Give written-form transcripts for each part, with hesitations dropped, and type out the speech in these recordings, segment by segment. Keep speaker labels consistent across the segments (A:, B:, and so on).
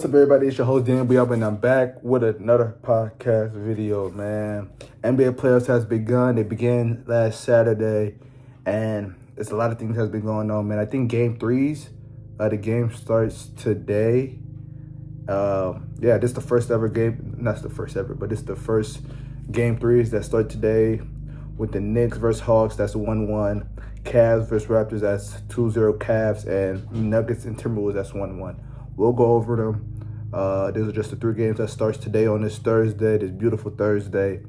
A: What's up, everybody? It's your host, Dan, and I'm back with another podcast video, man. NBA playoffs has begun. They began last Saturday, and there's a lot of things has been going on, man. I think game threes, the game starts today. This is the first ever game. Not the first ever, but it's the first game threes that start today with the Knicks versus Hawks. That's 1-1. Cavs versus Raptors. That's 2-0 Cavs, and Nuggets and Timberwolves. That's 1-1. We'll go over them. These are just the three games that starts today on this Thursday, this beautiful Thursday.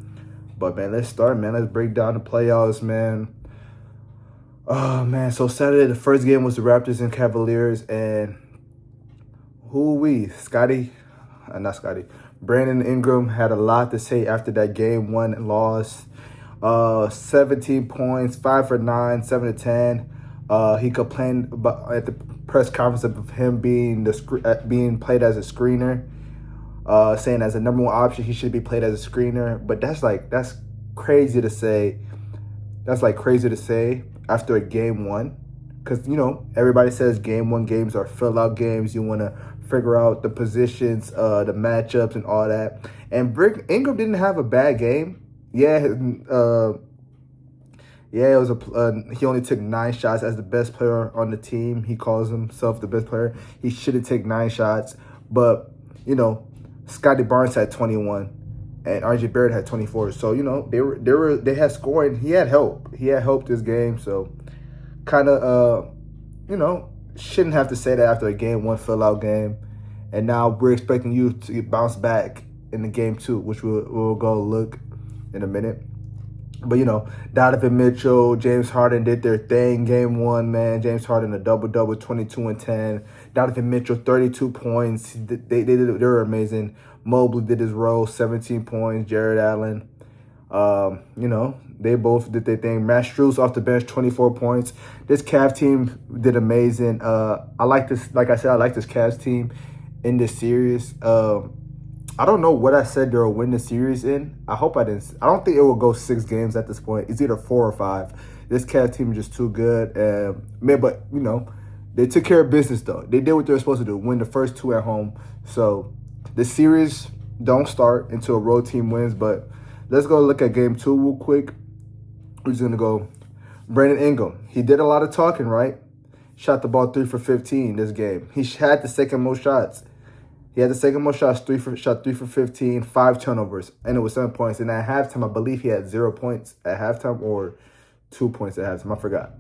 A: But, man, let's start, man. Let's break down the playoffs, man. Oh, man. So, Saturday, the first game was the Raptors and Cavaliers. And Brandon Ingram had a lot to say after that game one loss. 17 points, 5 for 9, 7 to 10. He complained about at the press conference of him being played as a screener, saying as a number one option he should be played as a screener. But that's crazy to say. That's crazy to say after a game one, because everybody says game one games are fill out games. You want to figure out the positions, the matchups, and all that. And Ingram didn't have a bad game. It was he only took 9 shots as the best player on the team. He calls himself the best player. He should have taken 9 shots, but Scotty Barnes had 21, and RJ Barrett had 24. So they had scoring. He had help. He had help this game. So kind of shouldn't have to say that after a game one fill out game. And now we're expecting you to bounce back in the game two, which we'll go look in a minute. But, Donovan Mitchell, James Harden did their thing game one, man. James Harden, a double-double, 22 and 10. Donovan Mitchell, 32 points. They were amazing. Mobley did his role, 17 points. Jared Allen, they both did their thing. Matt Strus off the bench, 24 points. This Cavs team did amazing. I like this. Like I said, I like this Cavs team in this series. I don't know what I said they'll win the series in. I hope I didn't. I don't think it will go 6 games at this point. It's either 4 or 5. This Cavs team is just too good. But they took care of business though. They did what they were supposed to do: win the first 2 at home. So the series don't start until a road team wins. But let's go look at game 2 real quick. We're just gonna go. Brandon Ingram. He did a lot of talking, right? Shot the ball 3 for 15 this game. He had the second most shots. He had the second most shots, 3 for 15, 5 turnovers, and it was 7 points. And at halftime, I believe he had 0 points at halftime or 2 points at halftime. I forgot.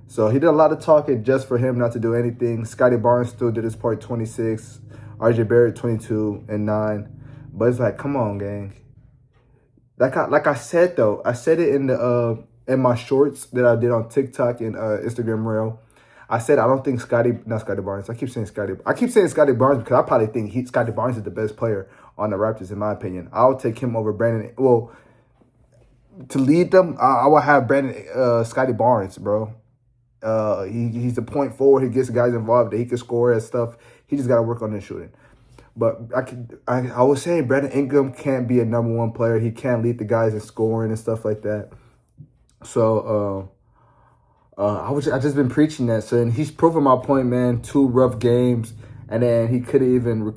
A: So he did a lot of talking just for him not to do anything. Scotty Barnes still did his part, 26. RJ Barrett, 22 and 9. But it's like, come on, gang. Like I said though, I said it in my shorts that I did on TikTok and Instagram Reel. I said I don't think not Scotty Barnes. I keep saying Scotty Barnes because I probably think Scotty Barnes is the best player on the Raptors in my opinion. I would take him over Brandon. Well, to lead them, I would have Scotty Barnes, bro. He's a point forward. He gets guys involved that he can score and stuff. He just got to work on his shooting. But I was saying Brandon Ingram can't be a number one player. He can't lead the guys in scoring and stuff like that. So. I just been preaching that, so and he's proven my point, man. 2 rough games, and then he could even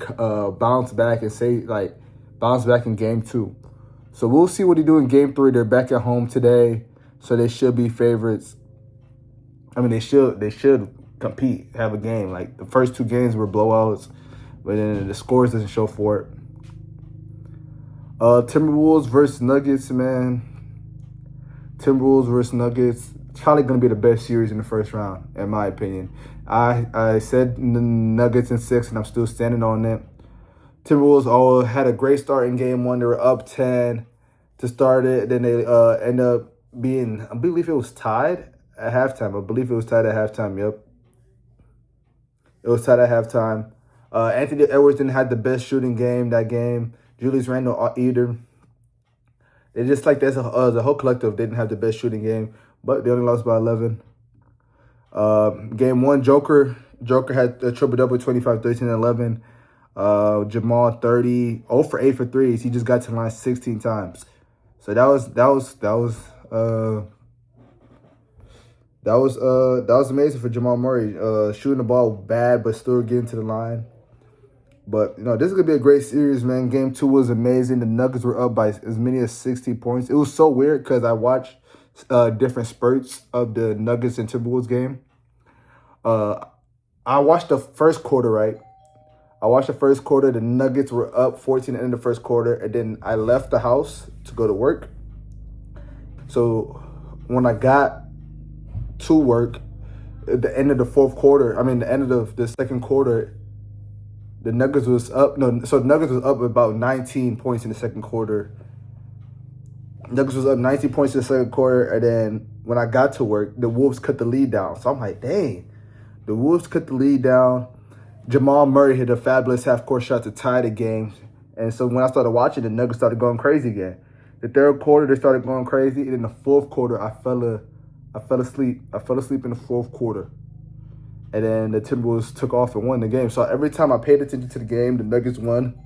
A: bounce back in game 2. So we'll see what he do in game 3. They're back at home today, so they should be favorites. I mean, they should compete, have a game. Like the first 2 games were blowouts, but then the scores doesn't show for it. Timberwolves versus Nuggets, man. Timberwolves versus Nuggets. It's probably going to be the best series in the first round, in my opinion. I said the Nuggets in 6, and I'm still standing on it. Timberwolves had a great start in game 1. They were up 10 to start it. Then they end up being, I believe it was tied at halftime. Yep. It was tied at halftime. Anthony Edwards didn't have the best shooting game that game. Julius Randle either. It's just like the whole collective didn't have the best shooting game. But they only lost by 11. Game 1, Joker had a triple-double, 25, 13, and 11. Jamal, 30, 0 for 8 for threes. He just got to the line 16 times. So that was amazing for Jamal Murray. Shooting the ball bad, but still getting to the line. But, this is going to be a great series, man. Game 2 was amazing. The Nuggets were up by as many as 60 points. It was so weird because I watched different spurts of the Nuggets and Timberwolves game. I watched the first quarter, right? I watched the first quarter. The Nuggets were up 14 in the first quarter. And then I left the house to go to work. So when I got to work, at the end of the the end of the second quarter, the Nuggets was up. So the Nuggets was up about 19 points in the second quarter. Nuggets was up 19 points in the second quarter, and then when I got to work, the Wolves cut the lead down. So I'm like, dang, the Wolves cut the lead down. Jamal Murray hit a fabulous half-court shot to tie the game. And so when I started watching, the Nuggets started going crazy again. The third quarter, they started going crazy. And in the fourth quarter, I fell asleep. I fell asleep in the fourth quarter. And then the Timberwolves took off and won the game. So every time I paid attention to the game, the Nuggets won.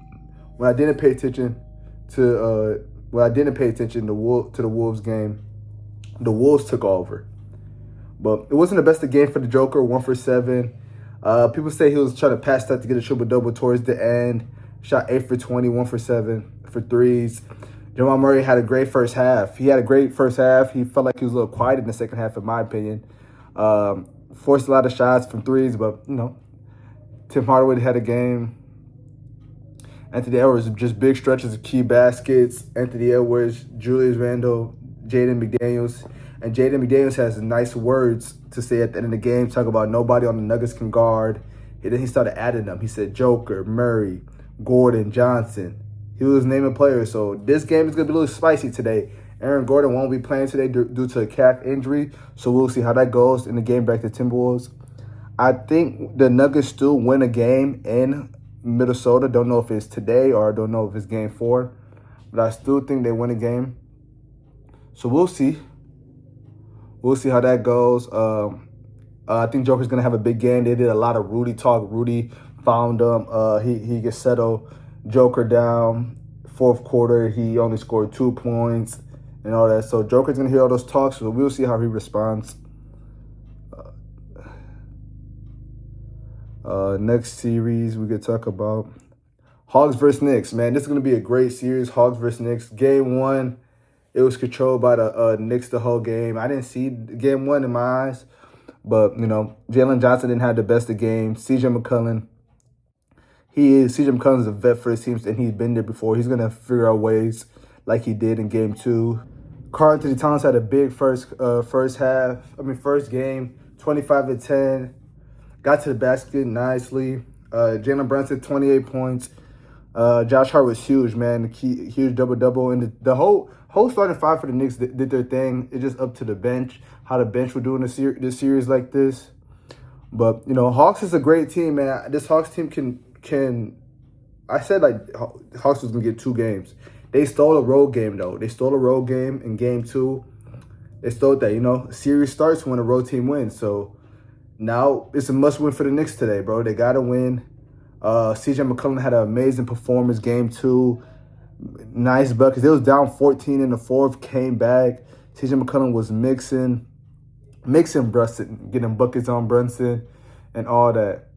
A: When I didn't pay attention to the Wolves game, the Wolves took over. But it wasn't the best of game for the Joker, 1 for 7. People say he was trying to pass that to get a triple-double towards the end. Shot 8 for 20, 1 for 7 for threes. Jamal Murray had a great first half. He had a great first half. He felt like he was a little quiet in the second half, in my opinion. Forced a lot of shots from threes, but, Tim Hardaway had a game. Anthony Edwards, just big stretches of key baskets. Anthony Edwards, Julius Randle, Jaden McDaniels. And Jaden McDaniels has nice words to say at the end of the game, talk about nobody on the Nuggets can guard. And then he started adding them. He said Joker, Murray, Gordon, Johnson. He was naming players. So this game is going to be a little spicy today. Aaron Gordon won't be playing today due to a calf injury. So we'll see how that goes in the game back to Timberwolves. I think the Nuggets still win a game in Minnesota. Don't know if it's today or I don't know if it's game 4. But I still think they win a game. So we'll see. We'll see how that goes. I think Joker's going to have a big game. They did a lot of Rudy talk. Rudy found him. He gets settled Joker down. Fourth quarter, he only scored 2 points and all that. So Joker's going to hear all those talks. So we'll see how he responds. Next series we could talk about Hawks versus Knicks. Man, this is going to be a great series. Hawks versus Knicks. Game 1, it was controlled by the Knicks the whole game. I didn't see game 1 in my eyes. But, Jalen Johnson didn't have the best of games. CJ McCollum is a vet for his teams, and he's been there before. He's going to figure out ways like he did in game 2. Karl Anthony Towns had a big first game, 25-10. Got to the basket nicely. Jalen Brunson, 28 points. Josh Hart was huge, man. Huge double-double. And the whole starting 5 for the Knicks did their thing. It's just up to the bench, how the bench would do in this series like this. But, Hawks is a great team, man. This Hawks team can I said, Hawks was going to get 2 games. They stole a road game, though. They stole a road game in game 2. They stole that, series starts when a road team wins. So now it's a must-win for the Knicks today, bro. They got to win. CJ McCollum had an amazing performance game 2. Nice buckets. They was down 14 in the fourth, came back. CJ McCollum was mixing Brunson, getting buckets on Brunson and all that.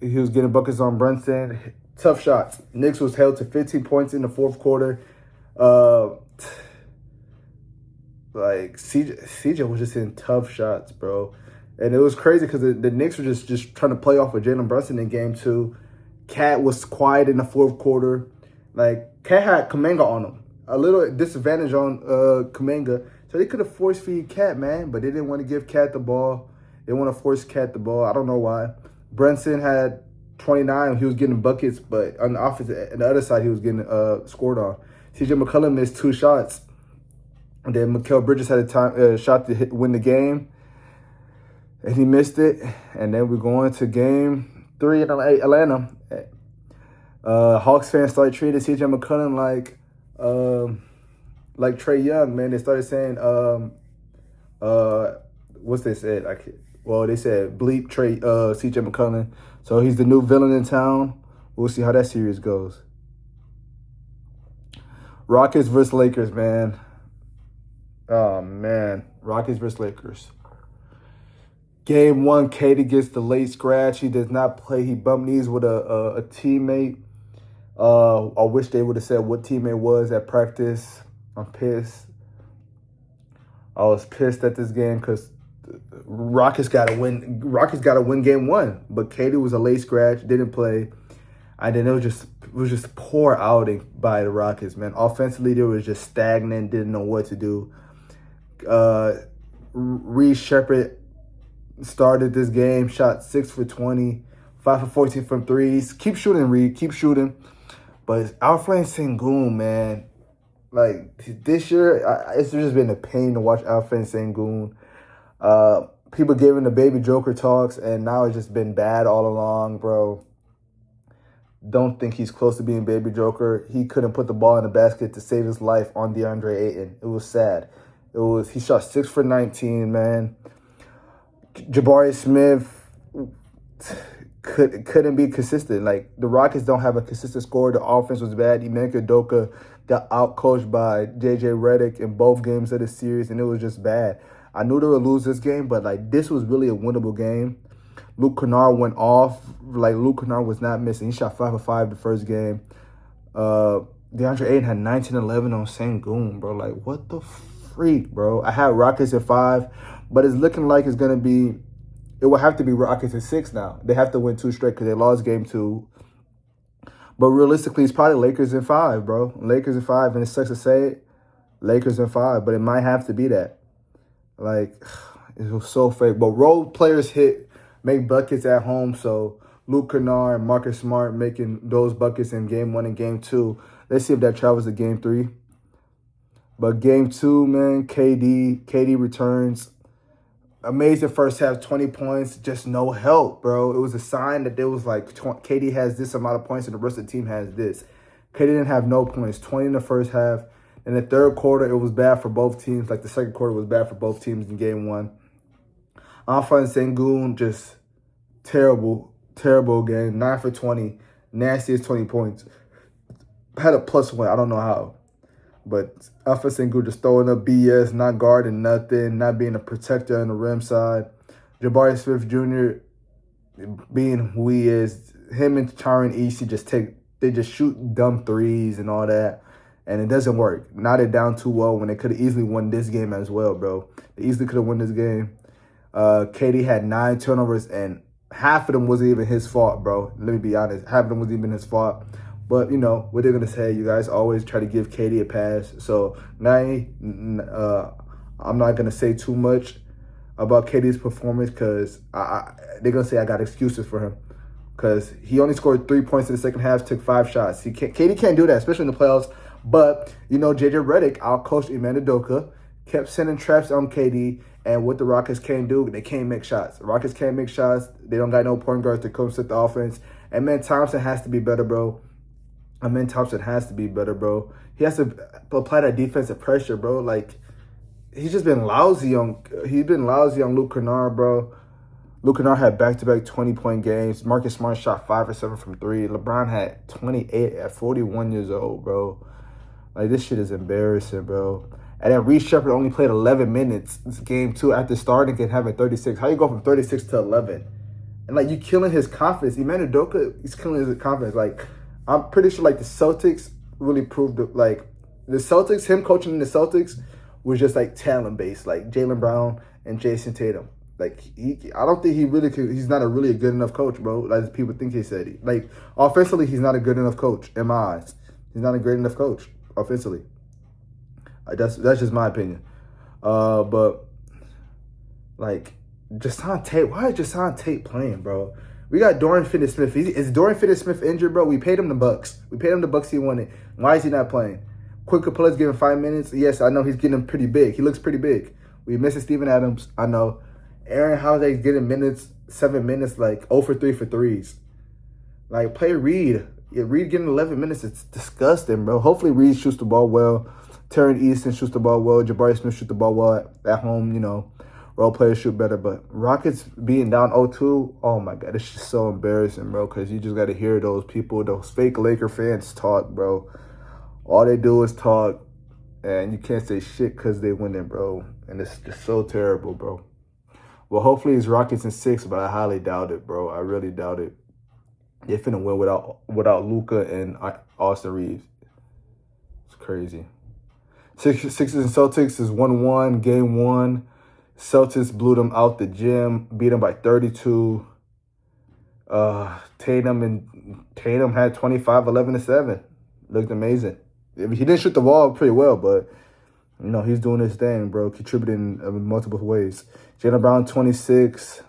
A: He was getting buckets on Brunson. Tough shots. Knicks was held to 15 points in the fourth quarter. CJ was just hitting tough shots, bro. And it was crazy because the Knicks were just trying to play off of Jalen Brunson in game 2. Cat was quiet in the fourth quarter. Cat had Kuminga on him. A little disadvantage on Kuminga. So they could have force-feed Cat, man. But they didn't want to give Cat the ball. They want to force Cat the ball. I don't know why. Brunson had 29. He was getting buckets. But on the other side, he was getting scored on. CJ McCollum missed 2 shots. And then Mikal Bridges had a shot to win the game. And he missed it. And then we're going to game 3 in Atlanta. Hawks fans started treating CJ McCollum like Trae Young, man. They started saying, what's they said? They said bleep CJ McCollum. So he's the new villain in town. We'll see how that series goes. Rockets versus Lakers, man. Oh, man. Rockets versus Lakers. Game 1, Katie gets the late scratch. He does not play. He bumped knees with a teammate. I wish they would have said what team it was at practice. I'm pissed. I was pissed at this game because Rockets got to win. Rockets got to win game 1, but Katie was a late scratch, didn't play, and then it was just poor outing by the Rockets, man. Offensively, they was just stagnant, didn't know what to do. Reed Shepherd started this game, shot 6 for 20, 5 for 14 from threes. Keep shooting, Reed. Keep shooting. But Alfred Sengun, man, like this year, it's just been a pain to watch Alfred Sengun. People giving the baby Joker talks, and now it's just been bad all along, bro. Don't think he's close to being baby Joker. He couldn't put the ball in the basket to save his life on DeAndre Ayton. It was sad. He shot 6 for 19, man. Jabari Smith couldn't be consistent. Like, the Rockets don't have a consistent score. The offense was bad. Ime Udoka got outcoached by J.J. Redick in both games of the series, and it was just bad. I knew they would lose this game, but, like, this was really a winnable game. Luke Kennard went off. Like, Luke Kennard was not missing. He shot 5 for 5 the first game. DeAndre Ayton had 19-11 on Sengun, bro. Like, what the freak, bro? I had Rockets at 5, but it's looking like it's going to be – it will have to be Rockets at 6 now. They have to win 2 straight because they lost game 2. But realistically, it's probably Lakers in 5, bro. Lakers in 5, and it sucks to say it. Lakers in 5, but it might have to be that. Like, it was so fake. But role players make buckets at home, so Luke Kennard and Marcus Smart making those buckets in game 1 and game 2. Let's see if that travels to game 3. But game 2, man, KD returns. Amazing first half, 20 points, just no help, bro. It was a sign that there was like, KD has this amount of points and the rest of the team has this. KD didn't have no points, 20 in the first half. In the third quarter, it was bad for both teams. Like, the second quarter was bad for both teams in game 1. Alfred Sengun, just terrible game. 9 for 20, nastiest 20 points. Had a +1, I don't know how. But Alfred Sengun just throwing up BS, not guarding nothing, not being a protector on the rim side. Jabari Smith Jr. being who he is. Him and Tyron Easy they just shoot dumb threes and all that. And it doesn't work. Now they're down 2-0 when they could have easily won this game as well, bro. They easily could have won this game. KD had 9 turnovers, and half of them wasn't even his fault, bro. Let me be honest. Half of them wasn't even his fault. But, you know, what they're going to say, you guys always try to give KD a pass. So, now I'm not going to say too much about KD's performance because they're going to say I got excuses for him. Because he only scored 3 points in the second half, took 5 shots. KD can't do that, especially in the playoffs. But, you know, J.J. Redick outcoached Ime Udoka, kept sending traps on KD, and what the Rockets can't do, they can't make shots. The Rockets can't make shots. They don't got no point guards to come set the offense. And, man, Thompson has to be better, bro. Thompson has to be better, bro. He has to apply that defensive pressure, bro. Like, he's been lousy on Luke Kennard, bro. Luke Kennard had back-to-back 20-point games. Marcus Smart shot 5 for 7 from 3. LeBron had 28 at 41 years old, bro. Like, this shit is embarrassing, bro. And then Reed Shepherd only played 11 minutes this game 2 after starting and having 36. How you go from 36 to 11? And, like, you killing his confidence. Ime Udoka, he's killing his confidence. Like, I'm pretty sure, like, the Celtics really proved it. Like, the Celtics, him coaching the Celtics was just, like, talent-based. Like, Jaylen Brown and Jason Tatum. Like, I don't think he really could. He's not a really good enough coach, bro. Like people think he said. Like, offensively, he's not a good enough coach, in my eyes. He's not a great enough coach, offensively. That's just my opinion. But, like, Jason Tate, why is Jason Tate playing, bro? We got Dorian Finney-Smith. Is Dorian Finney-Smith injured, bro? We paid him the bucks. He wanted. Why is he not playing? Quick Capella's giving 5 minutes. Yes, I know he's getting pretty big. He looks pretty big. We missing Steven Adams. I know. Aaron Holiday's getting minutes, 7 minutes, like 0 for 3 for threes. Like, play Reed. Yeah, Reed getting 11 minutes. It's disgusting, bro. Hopefully Reed shoots the ball well. Terran Easton shoots the ball well. Jabari Smith shoots the ball well at home, you know. Role players shoot better. But Rockets being down 0-2, oh, my God. It's just so embarrassing, bro, because you just got to hear those people, those fake Laker fans talk, bro. All they do is talk, and you can't say shit because they winning, bro. And it's just so terrible, bro. Well, hopefully it's Rockets in 6, but I highly doubt it, bro. I really doubt it. They're finna win without Luka and Austin Reeves. It's crazy. Sixers and Celtics is 1-1, game 1. Celtics blew them out the gym, beat them by 32. Tatum had 25, 11 to 7. Looked amazing. He didn't shoot the ball pretty well, but he's doing his thing, bro, contributing in multiple ways. Jaylen Brown 26.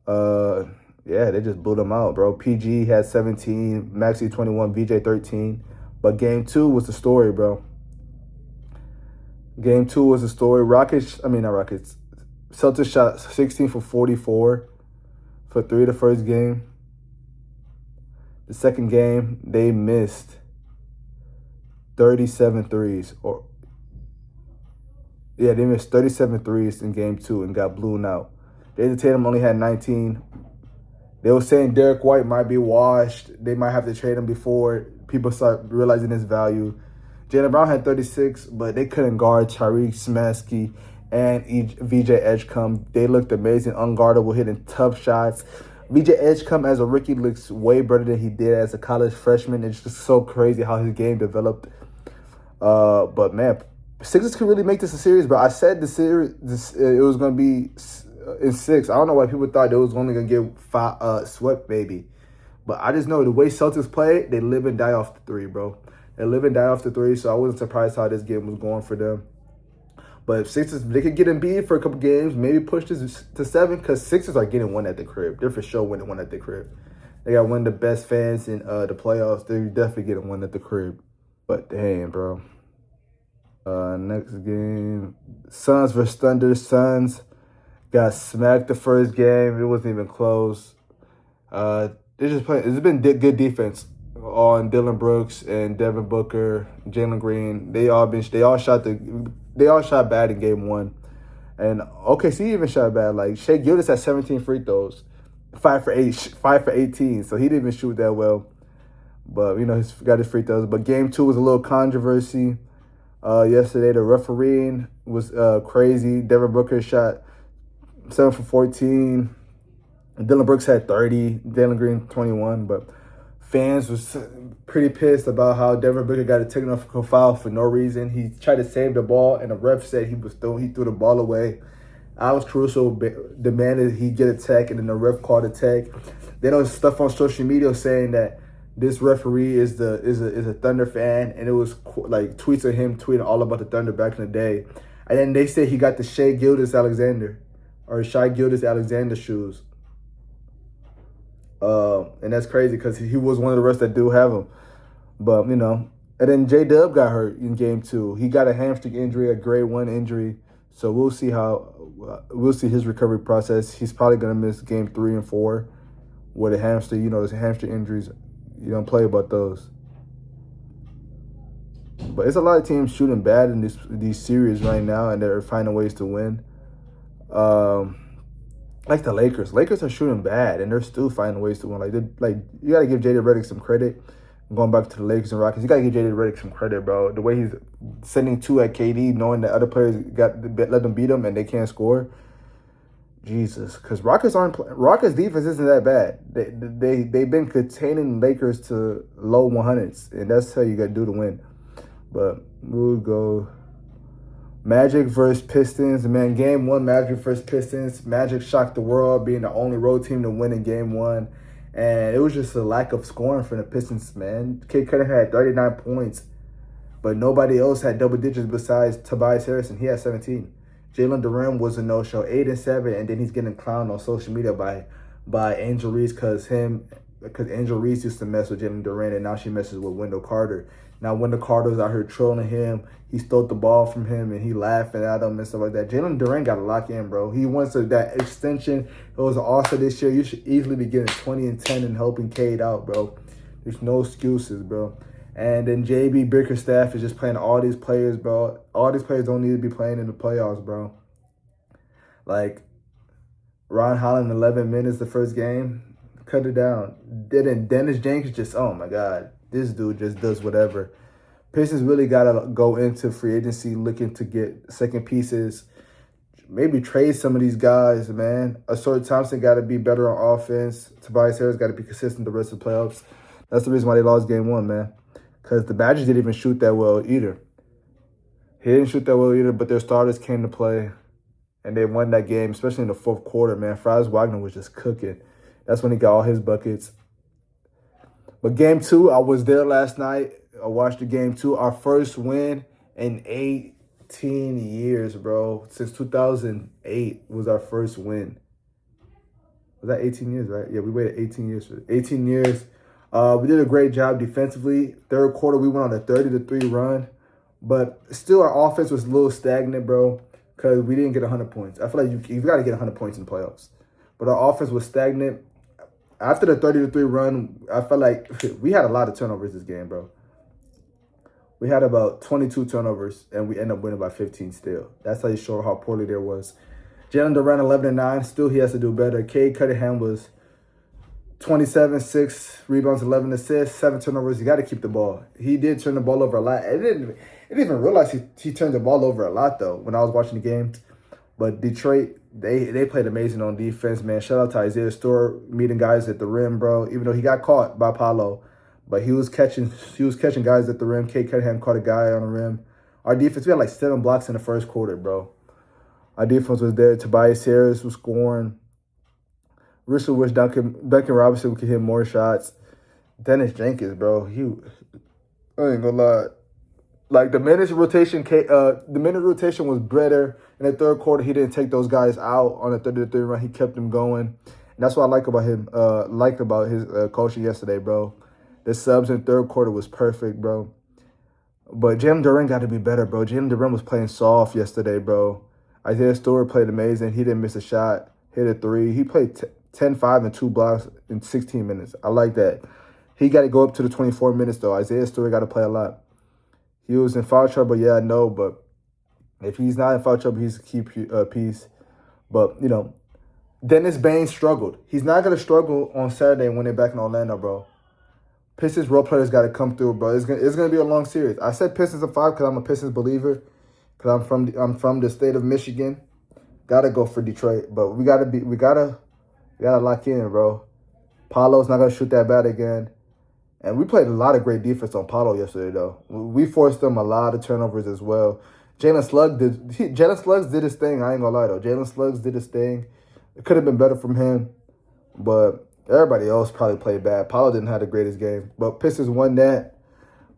A: They just blew them out, bro. PG had 17, Maxey 21, VJ 13. But game 2 was the story, bro. Game 2 was the story. Celtics shot 16 for 44 for 3 the first game. The second game, they missed 37 threes. They missed 37 threes in game 2 and got blown out. Jason Tatum only had 19. They were saying Derek White might be washed. They might have to trade him before people start realizing his value. Jaylen Brown had 36, but they couldn't guard Tariq Smansky and VJ Edgecombe. They looked amazing, unguardable, hitting tough shots. VJ Edgecombe as a rookie looks way better than he did as a college freshman. It's just so crazy how his game developed. But man, Sixers could really make this a series, bro. I said it was going to be in 6. I don't know why people thought they was only going to get swept, maybe. But I just know the way Celtics play, they live and die off the 3, bro. They live and die off the 3, so I wasn't surprised how this game was going for them. But if Sixers, they could get Embiid for a couple games, maybe push this to 7, because Sixers are getting one at the crib. They're for sure winning one at the crib. They got one of the best fans in the playoffs. They're definitely getting one at the crib. But damn, bro. Next game, Suns versus Thunder. Suns got smacked the first game. It wasn't even close. They just playing. It's been good defense on Dylan Brooks and Devin Booker, Jalen Green. They all shot bad in game 1, and OKC even shot bad. Like Shaigilgeousalexander had 17 free throws, 5 for 18. So he didn't even shoot that well. But he's got his free throws. But game 2 was a little controversy. Yesterday the refereeing was crazy. Devin Booker shot 7 for 14. Dylan Brooks had 30. Jalen Green 21. But fans was pretty pissed about how Devin Booker got a technical foul for no reason. He tried to save the ball, and the ref said he threw the ball away. Alex Caruso demanded he get a tech, and then the ref called a tech. Then there was stuff on social media saying that this referee is a Thunder fan, and it was like tweets of him tweeting all about the Thunder back in the day. And then they said he got the Shai Gilgeous-Alexander shoes. And that's crazy because he was one of the rest that do have them. But, and then J-Dub got hurt in game 2. He got a hamstring injury, a grade 1 injury. So we'll see his recovery process. He's probably going to miss game 3 and 4 with a hamstring. There's hamstring injuries. You don't play about those. But it's a lot of teams shooting bad in these series right now, and they're finding ways to win. Like the Lakers. Lakers are shooting bad, and they're still finding ways to win. Like you got to give J.J. Redick some credit. Going back to the Lakers and Rockets, you got to give J.J. Redick some credit, bro. The way he's sending 2 at KD, knowing that other players let them beat them and they can't score. Jesus, because Rockets defense isn't that bad. They've been containing Lakers to low 100s, and that's how you got to do to win. But we'll go Magic versus Pistons. Man, game 1, Magic versus Pistons. Magic shocked the world, being the only road team to win in game 1, and it was just a lack of scoring for the Pistons. Man, Kid Cunningham had 39 points, but nobody else had double digits besides Tobias Harris. He had 17. Jalen Duren was a no-show, 8 and 7, and then he's getting clowned on social media by Angel Reese because Angel Reese used to mess with Jalen Duren, and now she messes with Wendell Carter. Now Wendell Carter's out here trolling him. He stole the ball from him, and he laughing at him and stuff like that. Jalen Duren got to lock in, bro. He wants that extension. It was an All-Star this year. You should easily be getting 20 and 10 and helping Cade out, bro. There's no excuses, bro. And then JB Bickerstaff is just playing all these players, bro. All these players don't need to be playing in the playoffs, bro. Like, Ron Holland, 11 minutes the first game. Cut it down. Then Dennis Jenkins just, oh, my God. This dude just does whatever. Pistons really got to go into free agency looking to get second pieces. maybe trade some of these guys, man. Asort Thompson got to be better on offense. Tobias Harris got to be consistent the rest of the playoffs. That's the reason why they lost game one, man. Because the Badgers didn't even shoot that well either. He didn't shoot that well either, but their starters came to play, and they won that game, especially in the fourth quarter, man. Franz Wagner was just cooking. That's when he got all his buckets. But game two, I was there last night. I watched the game two. Our first win in 18 years, bro. Since 2008 was our first win. Was that 18 years, right? Yeah, we waited 18 years for it. 18 years. We did a great job defensively. Third quarter, we went on a 30-3 run. But still, our offense was a little stagnant, bro, because we didn't get 100 points. I feel like you got to get 100 points in the playoffs. But our offense was stagnant. After the 30-3 run, I felt like we had a lot of turnovers this game, bro. We had about 22 turnovers, and we ended up winning by 15 still. That's how you show how poorly there was. Jalen Durant, 11-9. Still, he has to do better. Cade Cunningham was 27, 6 rebounds, 11 assists, 7 turnovers. You got to keep the ball. He did turn the ball over a lot. I didn't even realize he turned the ball over a lot, though, when I was watching the game. But Detroit, they played amazing on defense, man. Shout out to Isaiah Stewart meeting guys at the rim, bro. Even though he got caught by Paolo, but he was catching guys at the rim. Cade Cunningham caught a guy on the rim. Our defense, we had like 7 blocks in the first quarter, bro. Our defense was there. Tobias Harris was scoring. Russell wish Duncan Robinson could hit more shots. Dennis Jenkins, bro, I ain't gonna lie. Like the minute rotation was better in the third quarter. He didn't take those guys out on the 30-3 run. He kept them going. And that's what I like about him. Liked about his coaching yesterday, bro. The subs in the third quarter was perfect, bro. But Jalen Durant got to be better, bro. Jalen Durant was playing soft yesterday, bro. Isaiah Stewart played amazing. He didn't miss a shot. Hit a 3. He played 10-5 and 2 blocks in 16 minutes. I like that. He got to go up to the 24 minutes, though. Isaiah Stewart got to play a lot. He was in foul trouble, yeah, I know, but if he's not in foul trouble, he's a key piece. But, you know, Dennis Baines struggled. He's not going to struggle on Saturday when they're back in Orlando, bro. Pistons role players got to come through, bro. It's gonna be a long series. I said Pistons in 5 because I'm a Pistons believer. Because I'm from the state of Michigan. Gotta go for Detroit, but we gotta lock in, bro. Paolo's not gonna shoot that bad again. And we played a lot of great defense on Paolo yesterday, though. We forced them a lot of turnovers as well. Jalen Slugs did his thing. I ain't gonna lie, though. Jalen Slugs did his thing. It could have been better from him, but everybody else probably played bad. Paolo didn't have the greatest game, but Pistons won that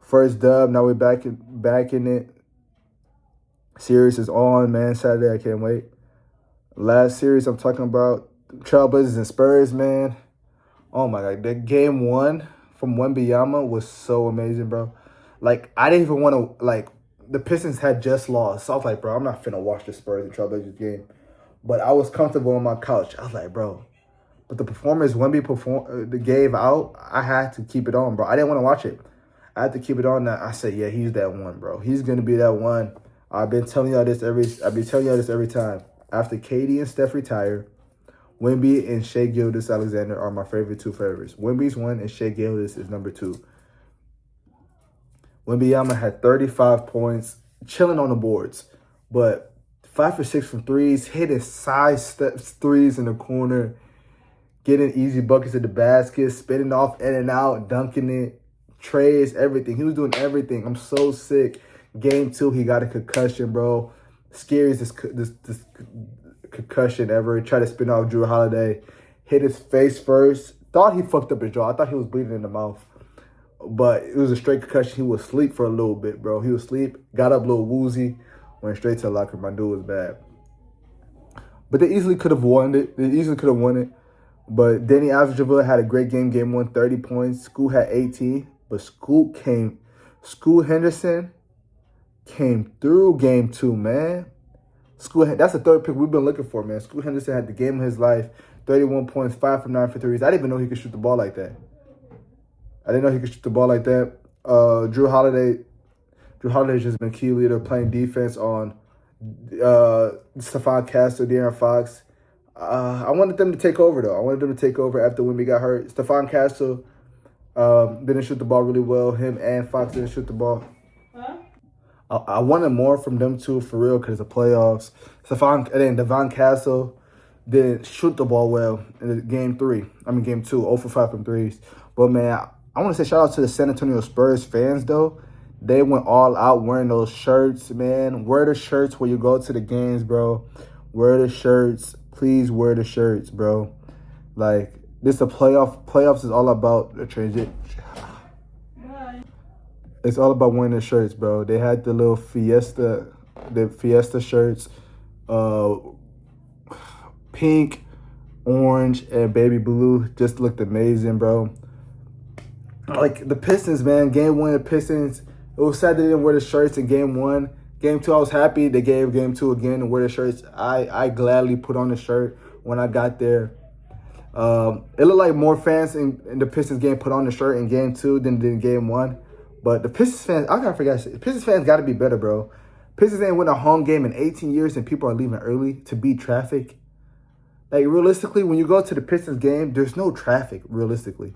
A: first dub. Now we're back in it. Series is on, man. Saturday, I can't wait. Last series I'm talking about, Trailblazers and Spurs, man. Oh my God, that game 1 from Wembyama was so amazing, bro. Like, I didn't even want to, like, the Pistons had just lost. So I was like, bro, I'm not finna watch the Spurs and Trailblazers game. But I was comfortable on my couch. I was like, bro. But the performance Wemby gave out, I had to keep it on, bro. I didn't want to watch it. I had to keep it on. I said, yeah, he's that one, bro. He's gonna be that one. I've been telling y'all this every time. After Katie and Steph retire, Wemby and Shaigilgeousalexander are my favorite 2 favorites. Wemby's 1 and Shaigilgeous is number 2. Wembanyama had 35 points, chilling on the boards, but 5 for 6 from threes, hitting side steps threes in the corner, getting easy buckets at the basket, spinning off in and out, dunking it, trays, everything. He was doing everything. I'm so sick. Game 2, he got a concussion, bro. Scariest this concussion ever. He tried to spin off Drew Holiday, hit his face first. Thought he fucked up his jaw. I thought he was bleeding in the mouth. But it was a straight concussion. He was asleep for a little bit, bro. He was asleep, got up a little woozy, went straight to the locker room. My dude was bad. But they easily could have won it. But Danny Avdija had a great game. Game 1, 30 points. Scoot had 18. But Scoot Henderson came through game 2, man. That's the third pick we've been looking for, man. Scoot Henderson had the game of his life. 31 points, 5 from 9 for threes. I didn't even know he could shoot the ball like that. Drew Holiday's just been key leader, playing defense on Stephon Castle, De'Aaron Fox. I wanted them to take over, though. I wanted them to take over after Wemby got hurt. Stephon Castle didn't shoot the ball really well. Him and Fox didn't shoot the ball. Huh? I wanted more from them two for real because the playoffs. And then Devon Castle didn't shoot the ball well in game 2, 0 for 5 from threes. But man, I want to say shout out to the San Antonio Spurs fans though. They went all out wearing those shirts, man. Wear the shirts when you go to the games, bro. Wear the shirts. Please wear the shirts, bro. Like, this a playoff. Playoffs is all about the transition. It's all about wearing the shirts, bro. They had the little Fiesta shirts, pink, orange, and baby blue. Just looked amazing, bro. Like the Pistons, man. Game 1, the Pistons. It was sad they didn't wear the shirts in game 1. Game 2, I was happy they gave game 2 again and wear the shirts. I gladly put on the shirt when I got there. It looked like more fans in the Pistons game put on the shirt in game 2 than in game 1. But the Pistons fans, I gotta forget, Pistons fans gotta be better, bro. Pistons ain't win a home game in 18 years and people are leaving early to beat traffic. Like, realistically, when you go to the Pistons game, there's no traffic, realistically.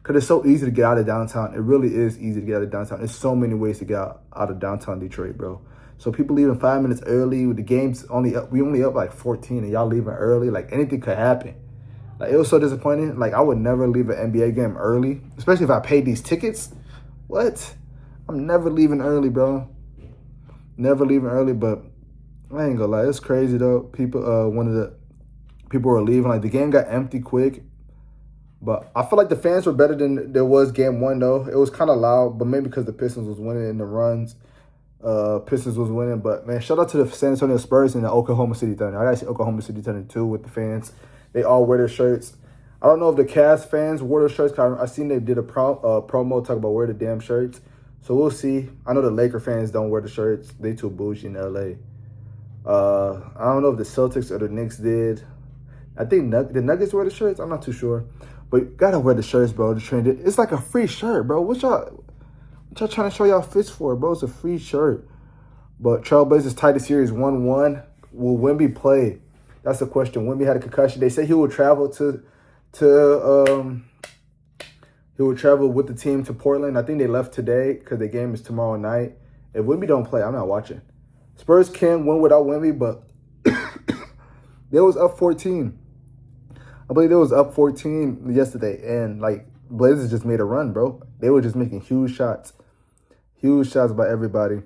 A: Because it's so easy to get out of downtown. It really is easy to get out of downtown. There's so many ways to get out of downtown Detroit, bro. So people leaving 5 minutes early. The game's we only up like 14 and y'all leaving early. Like, anything could happen. Like, it was so disappointing. Like, I would never leave an NBA game early, especially if I paid these tickets. What? I'm never leaving early, bro. Never leaving early, but I ain't gonna lie. It's crazy, though. People were leaving. Like, the game got empty quick. But I feel like the fans were better than there was game 1, though. It was kind of loud, but maybe because the Pistons was winning in the runs. Pistons was winning. But, man, shout out to the San Antonio Spurs and the Oklahoma City Thunder. I got to see Oklahoma City Thunder, too, with the fans. They all wear their shirts. I don't know if the Cavs fans wore their shirts. I seen they did a promo talk about wear the damn shirts. So we'll see. I know the Laker fans don't wear the shirts. They too bougie in L.A. I don't know if the Celtics or the Knicks did. I think the Nuggets wear the shirts. I'm not too sure. But you gotta wear the shirts, bro. The trend. It's like a free shirt, bro. What y'all trying to show y'all fits for, bro? It's a free shirt. But Trailblazers tied the series 1-1. Will Wemby play? That's the question. Wemby had a concussion. They say he will travel with the team to Portland. I think they left today because the game is tomorrow night. If Wemby don't play, I'm not watching. Spurs can win without Wemby, but they was up 14. I believe they was up 14 yesterday, and like Blazers just made a run, bro. They were just making huge shots by everybody.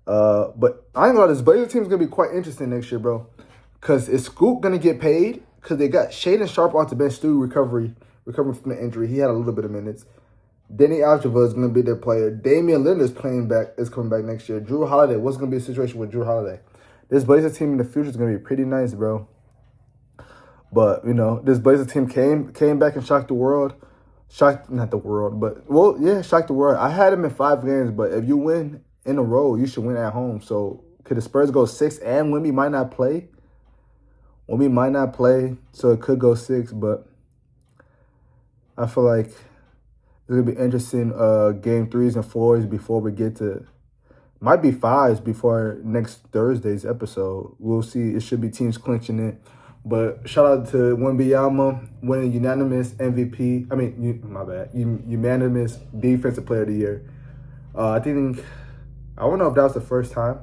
A: But I ain't gonna lie, this Blazers team is gonna be quite interesting next year, bro. Cause is Scoop gonna get paid? Cause they got Shaedon Sharpe off the bench, still recovering from the injury. He had a little bit of minutes. Denny Alcheva is gonna be their player. Damian Lillard is coming back next year. Drew Holiday, what's gonna be the situation with Drew Holiday? This Blazers team in the future is gonna be pretty nice, bro. But, you know, this Blazers team came back and shocked the world. Shocked the world. I had them in 5 games, but if you win in a row, you should win at home. So, could the Spurs go 6 and Wemby might not play? Wemby might not play, so it could go 6, but I feel like it's going to be interesting game 3s and 4s before we get to, might be 5s before next Thursday's episode. We'll see. It should be teams clinching it. But shout out to Wembanyama winning unanimous MVP. Unanimous Defensive Player of the Year. I don't know if that was the first time.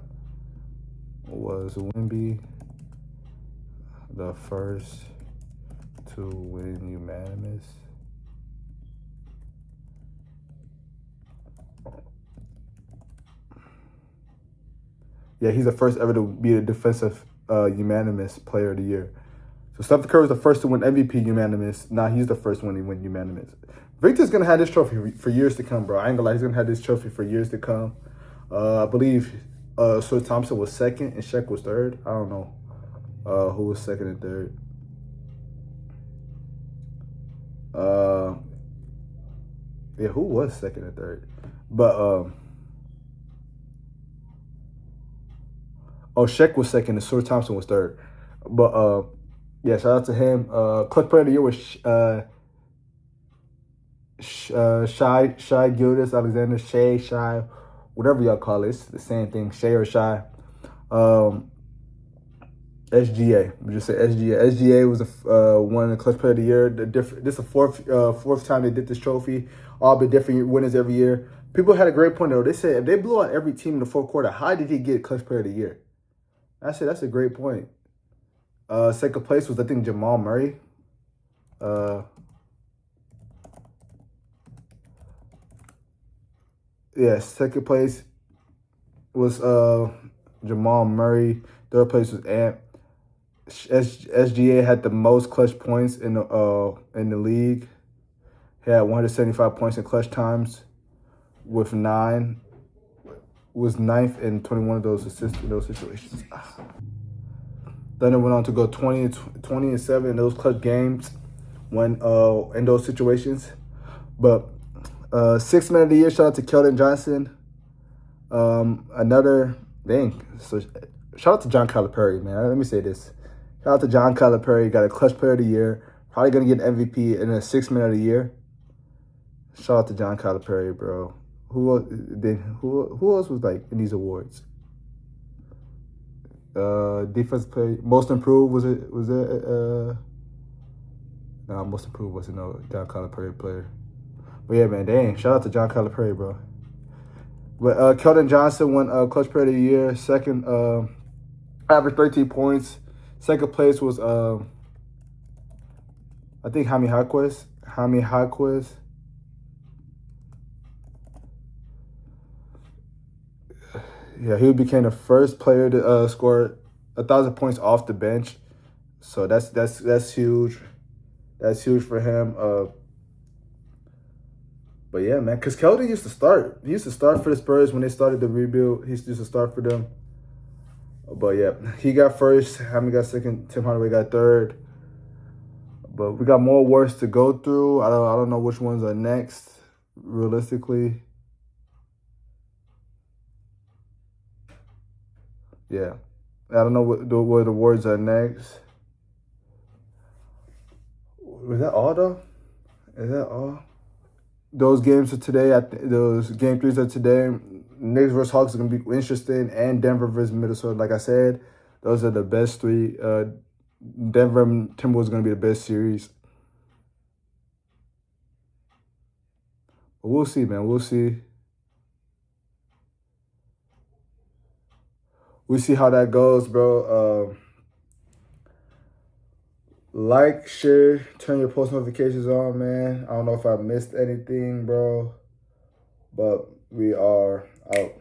A: Was Wemby the first to win unanimous? Yeah, he's the first ever to be a defensive unanimous Player of the Year. So Steph Curry was the first to win MVP unanimous. Now he's the first one to win unanimous. Victor's going to have this trophy for years to come, bro. I ain't going to lie. He's going to have this trophy for years to come. I believe Sir Thompson was second and Shaq was third. I don't know who was second and third. Who was second and third? But, Shaq was second and Sir Thompson was third. But, yeah, shout out to him. Clutch Player of the Year was shaigilgeousalexander, Shy, whatever y'all call it. It's the same thing, Shay or Shy. SGA. We just say SGA. SGA was won the Clutch Player of the Year. This is the fourth time they did this trophy. All been different winners every year. People had a great point though. They said if they blew out every team in the fourth quarter, how did he get Clutch Player of the Year? I said that's a great point. Second place was I think Jamal Murray. Yeah, second place was Jamal Murray. Third place was Ant. SGA had the most clutch points in the league. He had 175 points in clutch times, with 9. Was ninth in 21 of those assists in those situations. Thunder went on to go 20-7 in those clutch games when in those situations. But sixth man of the year, shout out to Keldon Johnson. So shout out to John Calipari, man. Let me say this. Shout out to John Calipari, got a clutch player of the year. Probably going to get an MVP and a sixth man of the year. Shout out to John Calipari, bro. Who else was like in these awards? Defensive player, most improved was it? Nah, most improved wasn't no John Calipari player. But yeah, man, dang! Shout out to John Calipari, bro. But Keldon Johnson won clutch player of the year. Second, averaged 13 points. Second place was I think Jaime Jaquez. Yeah, he became the first player to score 1,000 points off the bench. So that's huge. That's huge for him. But yeah, man, because Keldon used to start. He used to start for the Spurs when they started the rebuild. He used to start for them. But yeah, he got first. Jaime got second. Tim Hardaway got third. But we got more awards to go through. I don't know which ones are next, realistically. Yeah. I don't know what awards are next. Was that all, though? Is that all? Those games are today. Those game threes are today. Knicks versus Hawks is going to be interesting. And Denver versus Minnesota. Like I said, those are the best three. Denver and Timberwolves is going to be the best series. But we'll see, man. We'll see. We see how that goes, bro. Like, share, turn your post notifications on, man. I don't know if I missed anything, bro. But we are out.